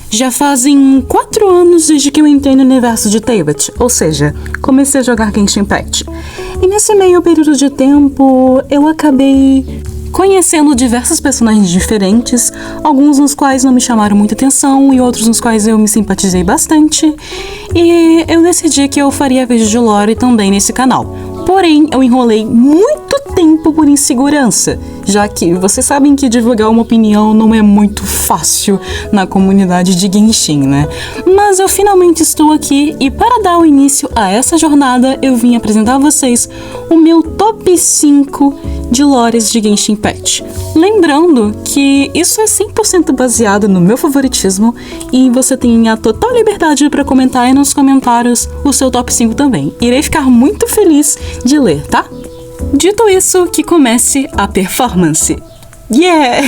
Já fazem 4 anos desde que eu entrei no universo de Teyvat, ou seja, comecei a jogar Genshin Impact. E nesse meio período de tempo, eu acabei conhecendo diversos personagens diferentes, alguns nos quais não me chamaram muita atenção e outros nos quais eu me simpatizei bastante. E eu decidi que eu faria vídeo de lore também nesse canal. Porém, eu enrolei muito tempo por insegurança, já que vocês sabem que divulgar uma opinião não é muito fácil na comunidade de Genshin, né? Mas eu finalmente estou aqui e para dar o início a essa jornada, eu vim apresentar a vocês o meu top 5 de lores de Genshin Impact. Lembrando que isso é 100% baseado no meu favoritismo e você tem a total liberdade para comentar aí nos comentários o seu top 5 também. Irei ficar muito feliz de ler, tá? Dito isso, que comece a performance. Yeah!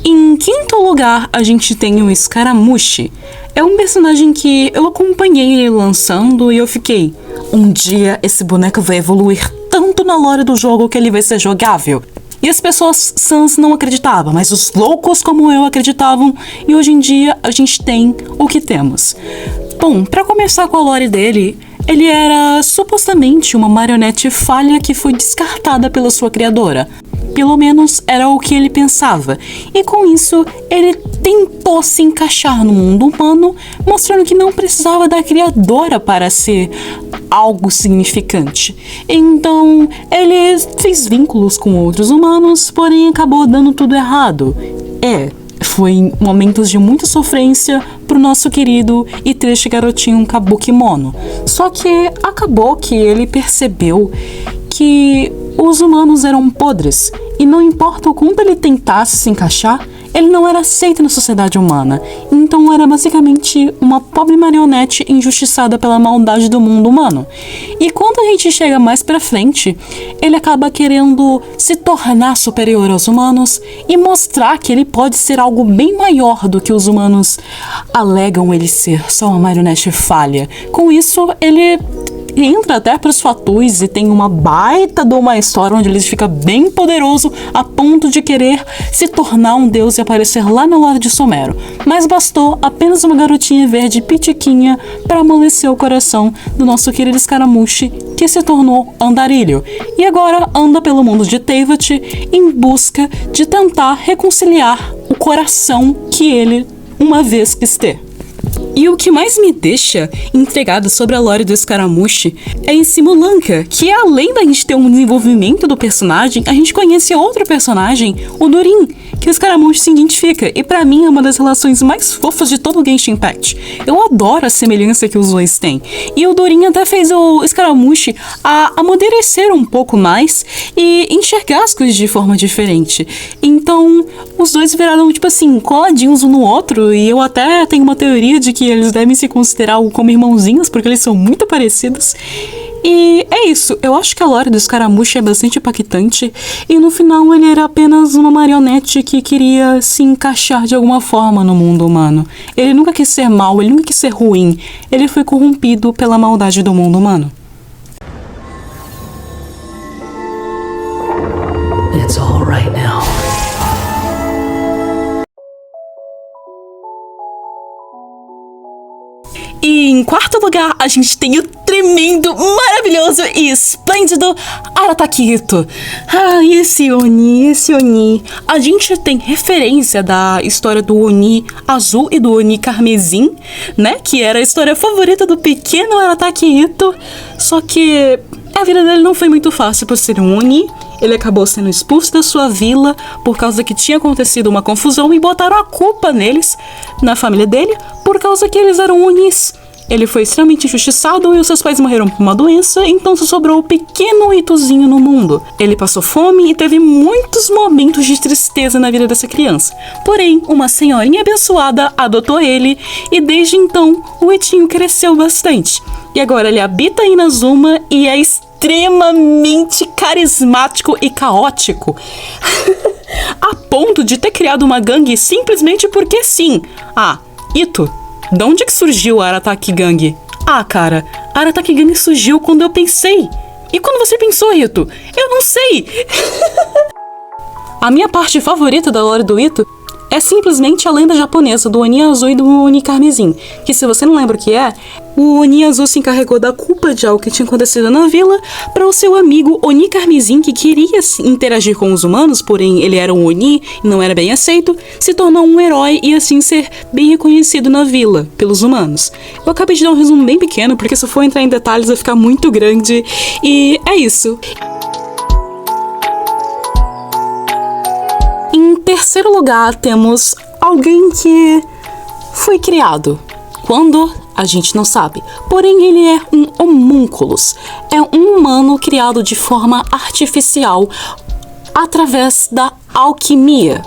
Em quinto lugar, a gente tem o Scaramucci. É um personagem que eu acompanhei ele lançando e eu fiquei... Um dia esse boneco vai evoluir tanto na lore do jogo que ele vai ser jogável. E as pessoas sãs não acreditavam, mas os loucos como eu acreditavam. E hoje em dia a gente tem o que temos. Bom, pra começar com a lore dele, ele era supostamente uma marionete falha que foi descartada pela sua criadora. Pelo menos era o que ele pensava. E com isso, ele tentou se encaixar no mundo humano, mostrando que não precisava da criadora para ser algo significante. Então, ele fez vínculos com outros humanos, porém acabou dando tudo errado. Foi em momentos de muita sofrência pro nosso querido e triste garotinho Kabuki Mono. Só que acabou que ele percebeu que os humanos eram podres e não importa o quanto ele tentasse se encaixar, ele não era aceito na sociedade humana. Então era basicamente uma pobre marionete injustiçada pela maldade do mundo humano. E quando a gente chega mais pra frente, ele acaba querendo se tornar superior aos humanos e mostrar que ele pode ser algo bem maior do que os humanos alegam ele ser, só uma marionete falha. Com isso, ele entra até pros fatus e tem uma baita de uma história onde ele fica bem poderoso a ponto de querer se tornar um deus e aparecer lá na lore de Sumeru. Mas bastou apenas uma garotinha verde pitiquinha para amolecer o coração do nosso querido Scaramucci, que se tornou andarilho. E agora anda pelo mundo de Teyvat em busca de tentar reconciliar o coração que ele uma vez quis ter. E o que mais me deixa intrigado sobre a lore do Scaramucci é em Simulanka, que além da gente ter um desenvolvimento do personagem, a gente conhece outro personagem, o Durin, que o Scaramucci se identifica, e pra mim é uma das relações mais fofas de todo o Genshin Impact. Eu adoro a semelhança que os dois têm. E o Durin até fez o Scaramucci a amadurecer um pouco mais e enxergar as coisas de forma diferente. Então, os dois viraram, tipo assim, coladinhos um no outro, e eu até tenho uma teoria de que eles devem se considerar como irmãozinhos, porque eles são muito parecidos. E é isso, eu acho que a lore do Scaramucci é bastante impactante, e no final ele era apenas uma marionete que queria se encaixar de alguma forma no mundo humano. Ele nunca quis ser mal, ele nunca quis ser ruim, ele foi corrompido pela maldade do mundo humano. It's all right now. E em quarto lugar, a gente tem o tremendo, maravilhoso e esplêndido Arataki Itto. Esse Oni. A gente tem referência da história do Oni azul e do Oni carmesim, né? Que era a história favorita do pequeno Arataki Itto. Só que a vida dele não foi muito fácil por ser um Oni. Ele acabou sendo expulso da sua vila por causa que tinha acontecido uma confusão e botaram a culpa neles, na família dele, por causa que eles eram Onis. Ele foi extremamente injustiçado e os seus pais morreram por uma doença, então só sobrou o pequeno Ittozinho no mundo. Ele passou fome e teve muitos momentos de tristeza na vida dessa criança. Porém, uma senhorinha abençoada adotou ele e desde então o Itinho cresceu bastante. E agora ele habita em Inazuma e é extremamente carismático e caótico. A ponto de ter criado uma gangue simplesmente porque sim. Itto, de onde que surgiu a Arataki Gang? Cara, a Arataki Gang surgiu quando eu pensei. E quando você pensou, Itto? Eu não sei. A minha parte favorita da lore do Ito é simplesmente a lenda japonesa do Oni Azul e do Oni Carmesim, que se você não lembra o que é, o Oni Azul se encarregou da culpa de algo que tinha acontecido na vila para o seu amigo Oni Carmesim, que queria interagir com os humanos, porém ele era um Oni e não era bem aceito, se tornou um herói e assim ser bem reconhecido na vila pelos humanos. Eu acabei de dar um resumo bem pequeno, porque se eu for entrar em detalhes vai ficar muito grande, e é isso. Em terceiro lugar, temos alguém que foi criado. Quando? A gente não sabe. Porém, ele é um homúnculos. É um humano criado de forma artificial através da alquimia.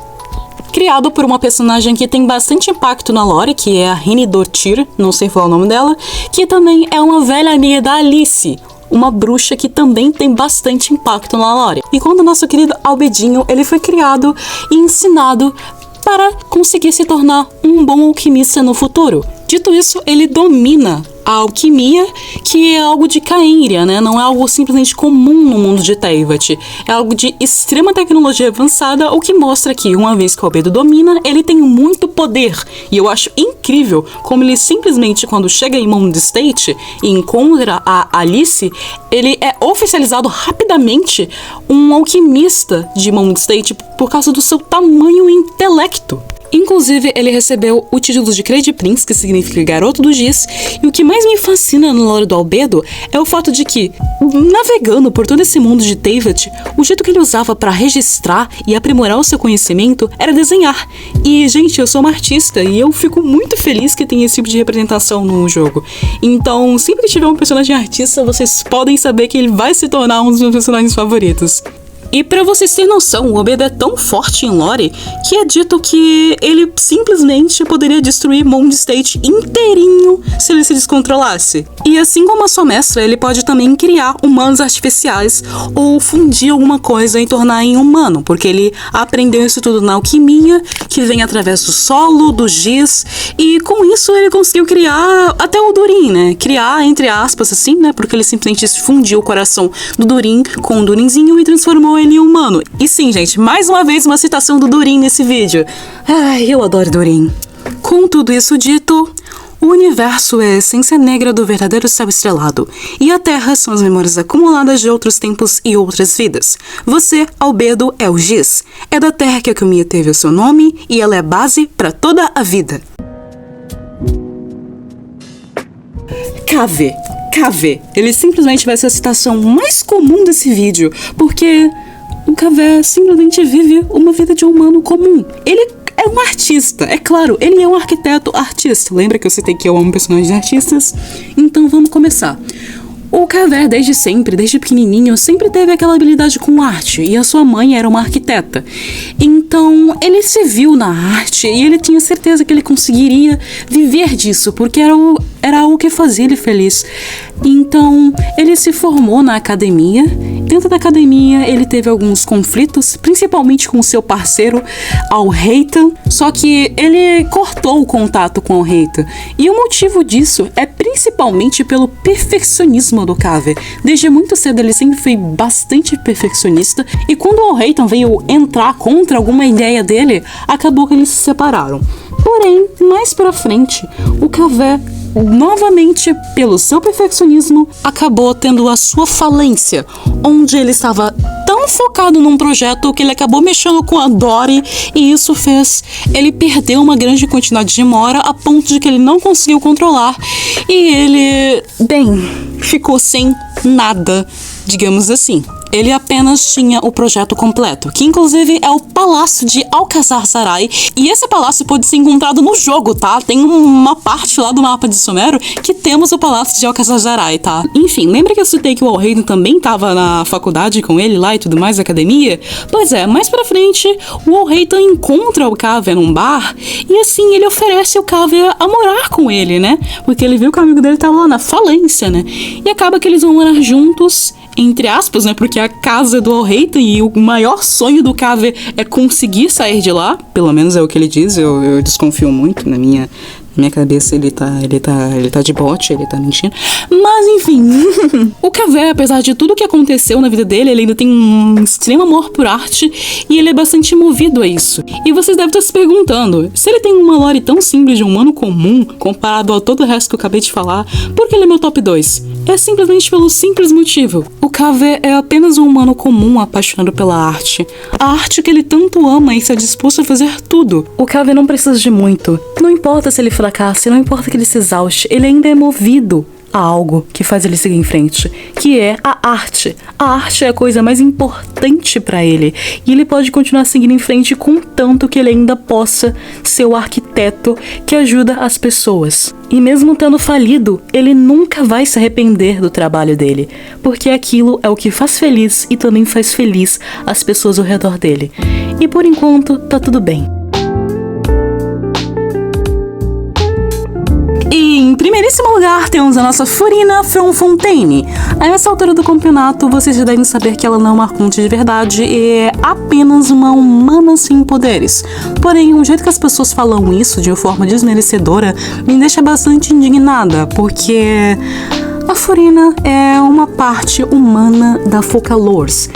Criado por uma personagem que tem bastante impacto na lore, que é a Rini Dortir, não sei falar o nome dela, que também é uma velha amiga da Alice, uma bruxa que também tem bastante impacto na lore. E quando o nosso querido Albedinho, ele foi criado e ensinado para conseguir se tornar um bom alquimista no futuro. Dito isso, ele domina a alquimia, que é algo de Caenria, né? Não é algo simplesmente comum no mundo de Teyvat. É algo de extrema tecnologia avançada, o que mostra que, uma vez que o Albedo domina, ele tem muito poder. E eu acho incrível como ele simplesmente, quando chega em Moon State e encontra a Alice, ele é oficializado rapidamente um alquimista de Moon State por causa do seu tamanho e intelecto. Inclusive, ele recebeu o título de Crazy Prince, que significa garoto do giz, e o que mais me fascina no lore do Albedo é o fato de que, navegando por todo esse mundo de Teyvat, o jeito que ele usava para registrar e aprimorar o seu conhecimento era desenhar. E, gente, eu sou uma artista e eu fico muito feliz que tem esse tipo de representação no jogo. Então, sempre que tiver um personagem artista, vocês podem saber que ele vai se tornar um dos meus personagens favoritos. E pra vocês terem noção, o Albedo é tão forte em lore que é dito que ele simplesmente poderia destruir Moon State inteirinho se ele se descontrolasse. E assim como a sua mestra, ele pode também criar humanos artificiais ou fundir alguma coisa e tornar em humano, porque ele aprendeu isso tudo na alquimia, que vem através do solo, do giz, e com isso ele conseguiu criar até o Durin, né? Criar, entre aspas, assim, né? Porque ele simplesmente fundiu o coração do Durin com o Durinzinho e transformou ele em humano. E sim, gente, mais uma vez uma citação do Durin nesse vídeo. Ai, eu adoro Durin. Com tudo isso dito, o universo é a essência negra do verdadeiro céu estrelado, e a Terra são as memórias acumuladas de outros tempos e outras vidas. Você, Albedo, é o giz. É da Terra que a alquimia teve o seu nome, e ela é base para toda a vida. Cave. Ele simplesmente vai ser a citação mais comum desse vídeo, porque o Cave simplesmente vive uma vida de um humano comum. Ele é um artista, é claro, ele é um arquiteto artista. Lembra que eu citei que eu amo personagens artistas? Então vamos começar. O Cave, desde sempre, desde pequenininho, sempre teve aquela habilidade com arte, e a sua mãe era uma arquiteta. Então, ele se viu na arte e ele tinha certeza que ele conseguiria viver disso, porque era algo que fazia ele feliz. Então, ele se formou na academia. Dentro da academia, ele teve alguns conflitos, principalmente com seu parceiro, Alhaitham, só que ele cortou o contato com Alhaitham. E o motivo disso é principalmente pelo perfeccionismo do Cave. Desde muito cedo ele sempre foi bastante perfeccionista, e quando o Alhaitham veio entrar contra alguma ideia dele, acabou que eles se separaram. Porém, mais pra frente, o Cave, novamente pelo seu perfeccionismo, acabou tendo a sua falência, onde ele estava tão focado num projeto que ele acabou mexendo com a Dori, e isso fez ele perder uma grande quantidade de mora a ponto de que ele não conseguiu controlar, e ele, ficou sem nada, digamos assim. Ele apenas tinha o projeto completo, que inclusive é o Palácio de Alcazar Sarai, e esse palácio pode ser encontrado no jogo, tá? Tem uma parte lá do mapa de Sumério que temos o Palácio de Alcazar Sarai, tá? Enfim, lembra que eu citei que o Alhaitham também tava na faculdade com ele lá e tudo mais, academia? Pois é, mais pra frente, o Alhaitham encontra o Cave num bar, e assim, ele oferece o Cave a morar com ele, né? Porque ele viu que o amigo dele tava lá na falência, né? E acaba que eles vão morar juntos, entre aspas, né? Porque a casa do Alhaitham e o maior sonho do Cave é conseguir sair de lá. Pelo menos é o que ele diz, eu desconfio muito na minha minha cabeça ele tá de bote, ele tá mentindo. Mas enfim, o Cavett, apesar de tudo que aconteceu na vida dele, ele ainda tem um extremo amor por arte e ele é bastante movido a isso. E vocês devem estar se perguntando, se ele tem uma lore tão simples de um humano comum, comparado a todo o resto que eu acabei de falar, por que ele é meu top 2? É simplesmente pelo simples motivo. O Cavett é apenas um humano comum apaixonado pela arte. A arte que ele tanto ama e está disposto a fazer tudo. O Cavett não precisa de muito. Não importa se ele fracasse, não importa que ele se exauste, ele ainda é movido a algo que faz ele seguir em frente, que é a arte. A arte é a coisa mais importante pra ele, e ele pode continuar seguindo em frente contanto que ele ainda possa ser o arquiteto que ajuda as pessoas. E mesmo tendo falido, ele nunca vai se arrepender do trabalho dele, porque aquilo é o que faz feliz e também faz feliz as pessoas ao redor dele. E por enquanto, tá tudo bem. E em primeiríssimo lugar temos a nossa Furina from Fontaine. A essa altura do campeonato, vocês já devem saber que ela não é uma Arconte de verdade e é apenas uma humana sem poderes. Porém, o jeito que as pessoas falam isso de uma forma desmerecedora me deixa bastante indignada, porque a Furina é uma parte humana da Focalors,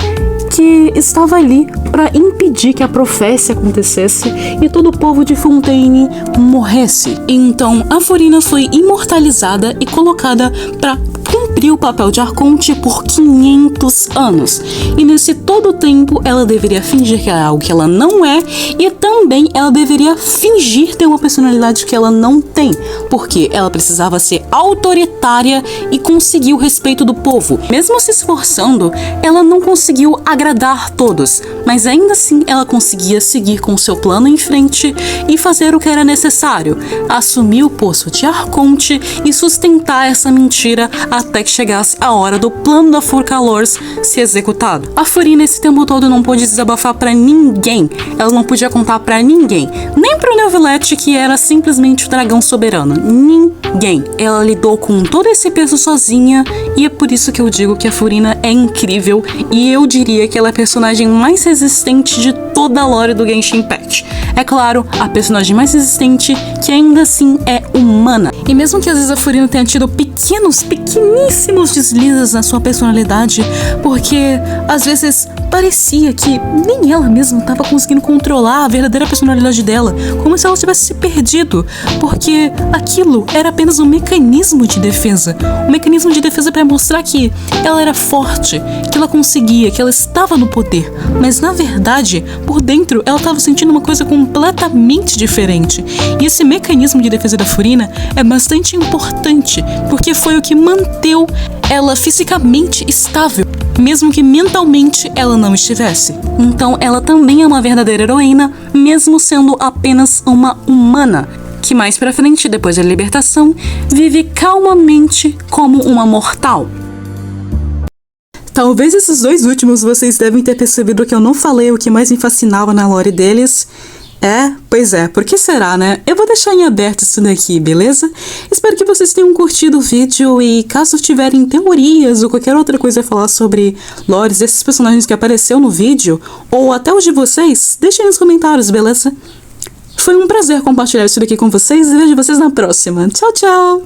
que estava ali para impedir que a profecia acontecesse e todo o povo de Fontaine morresse. Então, a Furina foi imortalizada e colocada para cumprir o papel de Arconte por 500 anos. E nesse todo o tempo, ela deveria fingir que é algo que ela não é, e também ela deveria fingir ter uma personalidade que ela não tem, porque ela precisava ser autoritária e conseguir o respeito do povo. Mesmo se esforçando, ela não conseguiu agradar todos, mas ainda assim ela conseguia seguir com seu plano em frente e fazer o que era necessário, assumir o posto de Arconte e sustentar essa mentira até que chegasse a hora do plano da Focalors ser executado. A Furina esse tempo todo não pôde desabafar pra ninguém, ela não podia contar pra ninguém, nem pro Neuvillette, que era simplesmente o dragão soberano. Ninguém. Ela lidou com todo esse peso sozinha, e é por isso que eu digo que a Furina é incrível, e eu diria que ela é a personagem mais resistente de toda a lore do Genshin Impact. É claro, a personagem mais resistente que ainda assim é humana. E mesmo que às vezes a Furina tenha tido pequeníssimos deslizes na sua personalidade, porque às vezes parecia que nem ela mesma estava conseguindo controlar a verdadeira personalidade dela, como se ela tivesse se perdido, porque aquilo era apenas um mecanismo de defesa. Um mecanismo de defesa para mostrar que ela era forte, que ela conseguia, que ela estava no poder. Mas na verdade, por dentro, ela estava sentindo uma coisa completamente diferente. E esse mecanismo de defesa da Furina é bastante importante, porque foi o que manteve ela fisicamente estável, mesmo que mentalmente ela não estivesse. Então ela também é uma verdadeira heroína, mesmo sendo apenas uma humana, que mais pra frente, depois da libertação, vive calmamente como uma mortal. Talvez esses dois últimos vocês devem ter percebido que eu não falei o que mais me fascinava na lore deles. Pois é, por que será, né? Eu vou deixar em aberto isso daqui, beleza? Espero que vocês tenham curtido o vídeo e caso tiverem teorias ou qualquer outra coisa a falar sobre lores desses personagens que apareceu no vídeo, ou até os de vocês, deixem nos comentários, beleza? Foi um prazer compartilhar isso daqui com vocês e vejo vocês na próxima. Tchau, tchau!